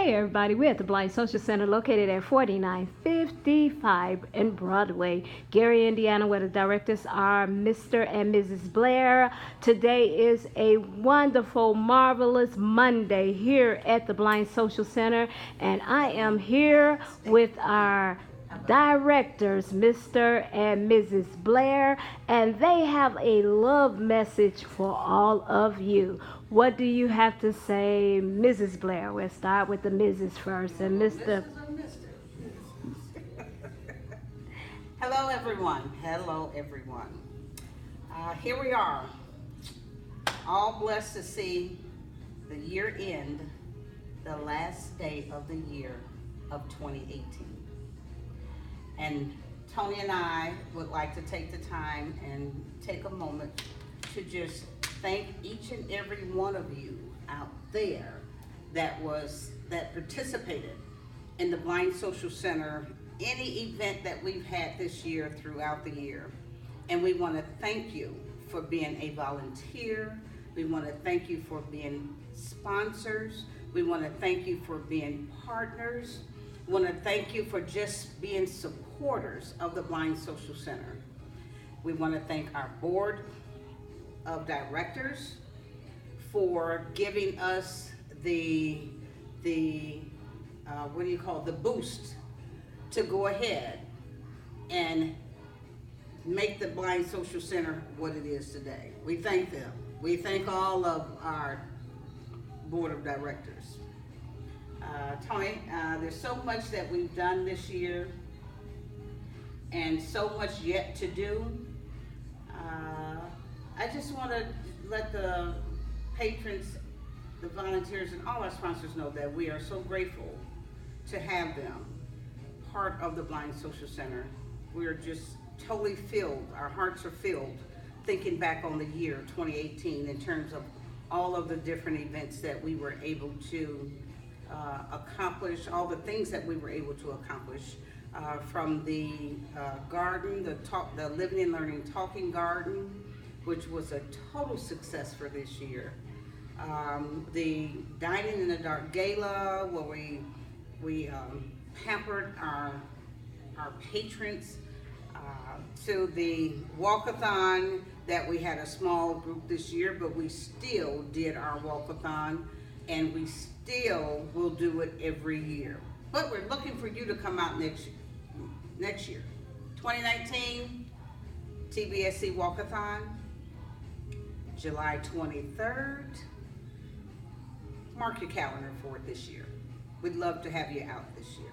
Hey everybody, we're at the Blind Social Center located at 4955 in Broadway, Gary, Indiana, where the directors are Mr. and Mrs. Blair. Today is a wonderful, marvelous Monday here at the Blind Social Center, and I am here with our directors, Mr. and Mrs. Blair, and they have a love message for all of you. What do you have to say, Mrs. Blair? We'll start with the Mrs. first, and Mr. Hello, everyone. Hello, everyone. Here we are, all blessed to see the year end, the last day of the year of 2018. And Tony and I would like to take the time and take a moment to just thank each and every one of you out there that participated in the Blind Social Center, any event that we've had this year throughout the year. And we want to thank you for being a volunteer. We want to thank you for being sponsors. We want to thank you for being partners. We want to thank you for just being supporters of the Blind Social Center. We want to thank our board of directors for giving us the boost to go ahead and make the Blind Social Center what it is today. We thank them. We thank all of our board of directors. Tony, there's so much that we've done this year and so much yet to do. I just want to let the patrons, the volunteers, and all our sponsors know that we are so grateful to have them part of the Blind Social Center. We are just totally filled, our hearts are filled, thinking back on the year 2018 in terms of all of the different events that we were able to accomplish, all the things that we were able to accomplish, from the garden, the Living and Learning Talking Garden, which was a total success for this year. The Dining in the Dark Gala, where we pampered our patrons, to the walkathon that we had a small group this year, but we still did our walkathon, and we still will do it every year. But we're looking for you to come out next year. 2019 TBSC Walkathon, July 23rd. Mark your calendar for it this year. We'd love to have you out this year.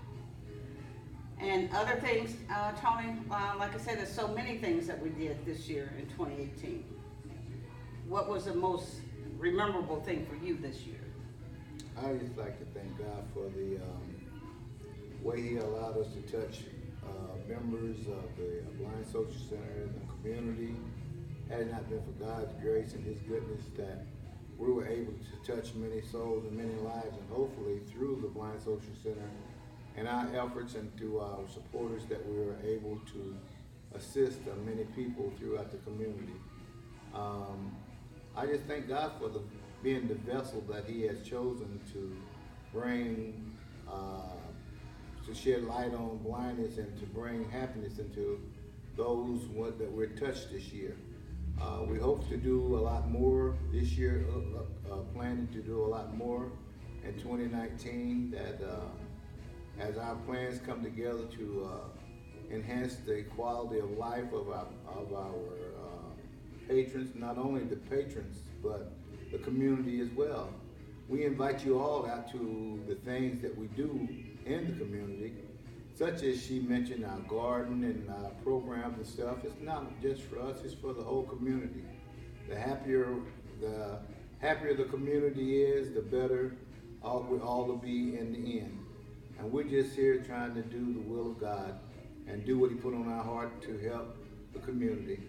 And other things, Tony, like I said, there's so many things that we did this year in 2018. What was the most memorable thing for you this year? I just like to thank God for the way He allowed us to touch members of the Blind Social Center and the community. Had it not been for God's grace and His goodness, that we were able to touch many souls and many lives, and hopefully through the Blind Social Center and our efforts and through our supporters, that we were able to assist many people throughout the community. I just thank God for being the vessel that He has chosen to bring, to shed light on blindness and to bring happiness into those that we're touched this year. We hope to do a lot more this year, planning to do a lot more in 2019, that as our plans come together to enhance the quality of life of our patrons, not only the patrons, but the community as well. We invite you all out to the things that we do in the community, such as she mentioned, our garden and our programs and stuff. It's not just for us, it's for the whole community. The happier the community is, the better we all will be in the end. And we're just here trying to do the will of God and do what He put on our heart to help the community.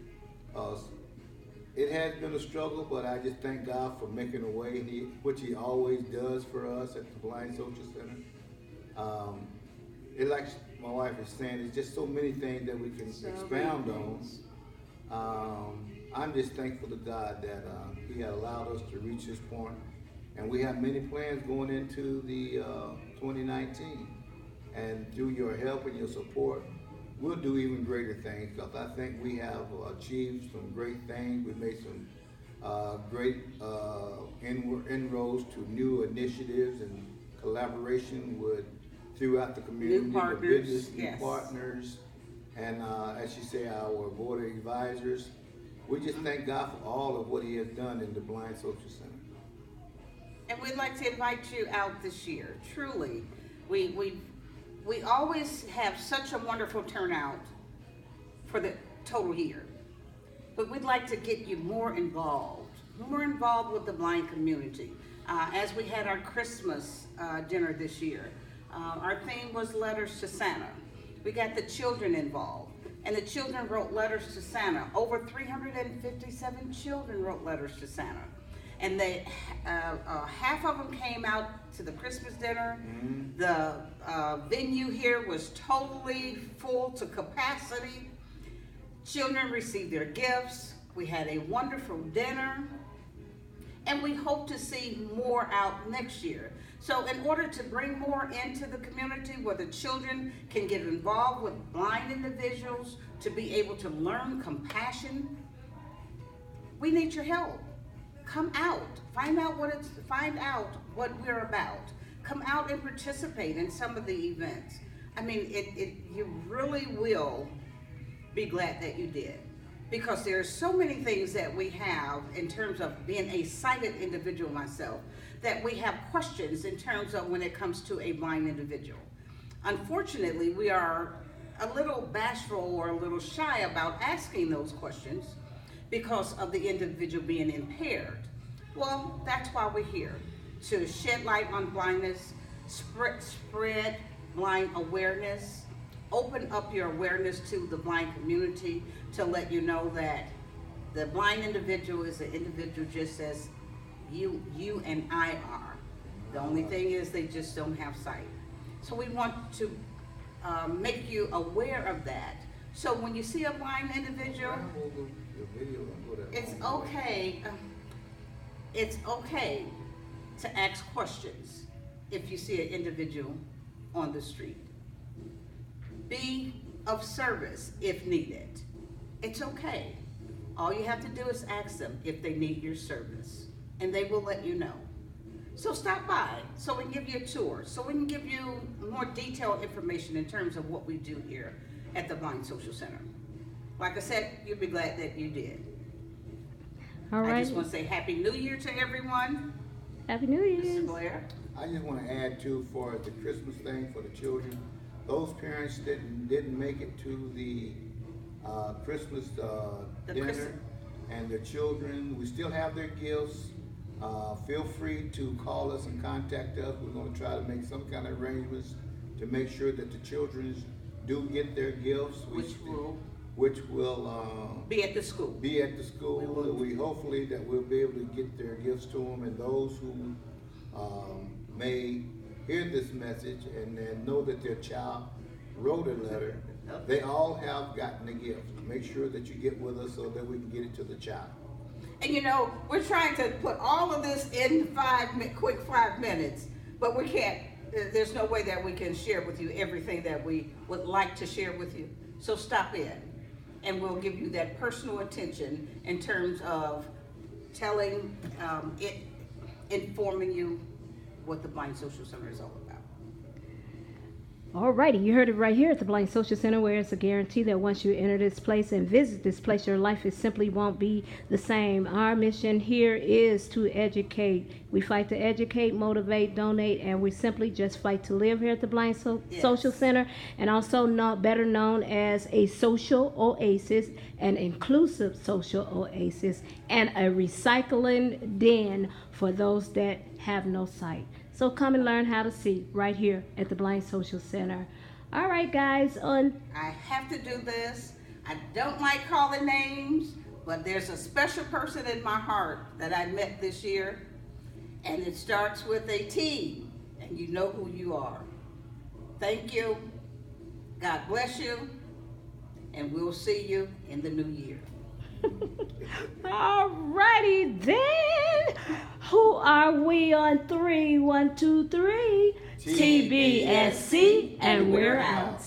It has been a struggle, but I just thank God for making a way, which He always does for us at the Blind Social Center. It's like my wife is saying, it's just so many things that we can expound on. I'm just thankful to God that He had allowed us to reach this point And we have many plans going into the 2019. And through your help and your support, we'll do even greater things, because I think we have achieved some great things. We've made some great inroads to new initiatives and collaboration with throughout the community, New partners, the business, new yes. partners, and as you say, our board of advisors. We just thank God for all of what He has done in the Blind Social Center. And we'd like to invite you out this year. Truly, we always have such a wonderful turnout for the total year. But we'd like to get you more involved with the blind community. As we had our Christmas dinner this year, our theme was Letters to Santa. We got the children involved, and the children wrote letters to Santa. Over 357 children wrote letters to Santa. And they, half of them came out to the Christmas dinner. Mm-hmm. The venue here was totally full to capacity. Children received their gifts. We had a wonderful dinner. And we hope to see more out next year. So in order to bring more into the community where the children can get involved with blind individuals, to be able to learn compassion, we need your help. Come out, find out what we're about. Come out and participate in some of the events. I mean, you really will be glad that you did, because there are so many things that we have in terms of being a sighted individual myself, that we have questions in terms of when it comes to a blind individual. Unfortunately, we are a little bashful or a little shy about asking those questions because of the individual being impaired. Well, that's why we're here, to shed light on blindness, spread blind awareness, open up your awareness to the blind community, to let you know that the blind individual is an individual just as you and I are. The only thing is they just don't have sight. So we want to make you aware of that. So when you see a blind individual, it's okay. It's okay to ask questions if you see an individual on the street. Be of service if needed. It's okay. All you have to do is ask them if they need your service, and they will let you know. So stop by so we can give you a tour, so we can give you more detailed information in terms of what we do here at the Blind Social Center. Like I said, you'll be glad that you did. All right. I just want to say Happy New Year to everyone. Happy New Mr. Year. Blair. I just want to add too, for the Christmas thing for the children, those parents didn't make it to the Christmas dinner, and the children, we still have their gifts. Feel free to call us and contact us. We're going to try to make some kind of arrangements to make sure that the children do get their gifts, which will Be at the school. Be at the school. We hopefully that we'll be able to get their gifts to them, and those who may hear this message and then know that their child wrote a letter, they all have gotten a gift. Make sure that you get with us so that we can get it to the child. And you know, we're trying to put all of this in quick 5 minutes, but we can't. There's no way that we can share with you everything that we would like to share with you. So stop in, and we'll give you that personal attention in terms of telling, informing you what the Blind Social Center is all about. Alrighty, you heard it right here at the Blind Social Center, where it's a guarantee that once you enter this place and visit this place, your life simply won't be the same. Our mission here is to educate. We fight to educate, motivate, donate, and we simply just fight to live here at the Blind Social Center, and also better known as a social oasis, an inclusive social oasis, and a recycling den for those that have no sight. So come and learn how to see right here at the Blind Social Center. All right, guys. I have to do this. I don't like calling names, but there's a special person in my heart that I met this year, and it starts with a T, and you know who you are. Thank you. God bless you, and we'll see you in the new year. All righty then. Who are we on three? 1, 2, 3. TBSC, and we're out.